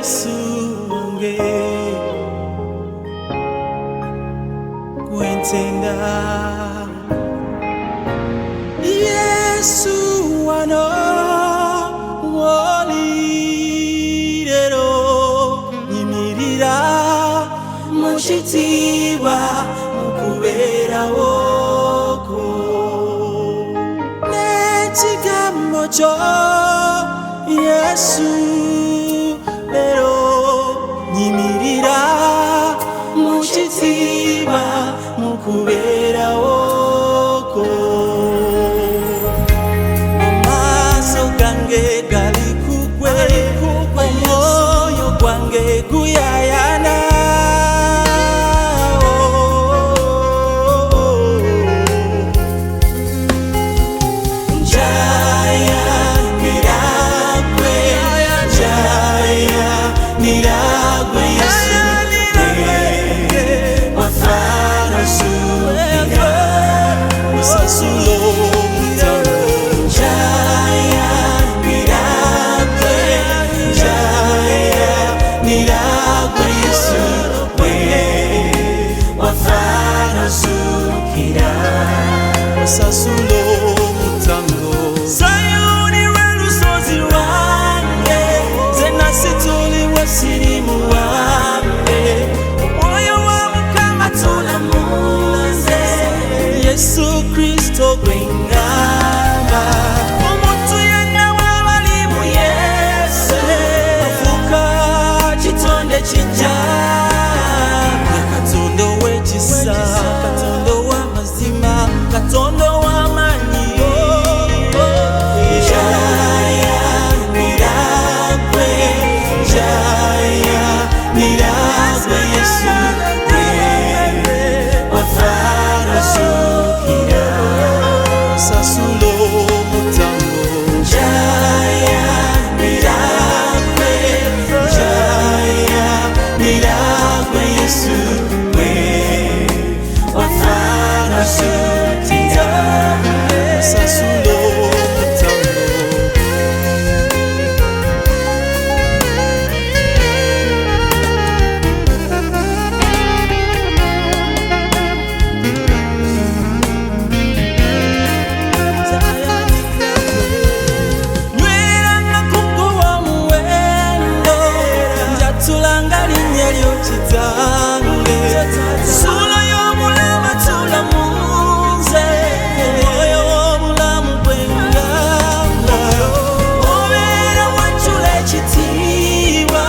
Yesu wange kwentenda Yesu wano woli lero nyimirira mushitiba mukubera woko nekigambo kyo Yesu lero nyimirira mushitiba mukubera woko amaso gange gali kugwe omwoyo gwange guyayana Niragwe Yesu wafana sukira musasulo mutano Jaya niragwe Jaya niragwe Yesu wafana sukira musasulo mutano Sayuni welusozi wange zena situli wasirimu wange moyo wa mukama tunamuze Yesu Kristo gwengamba omuntu yenna wabalimu Yesu afuka kitonde kijja Katondo w'ekisa Katondo w'amazima Katondo w'amanyi Niragwe Yesu wafana sukira musasulo mutango Jaya niragwe Jaya niragwe Yesu wafana sukira musasulo Sula y'omulama tulamuze Omwoyo w'omulamu gwengamba Obeera wanjula ekitiibwa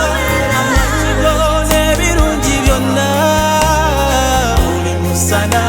Amatugo n'ebirungi byonna Oli musana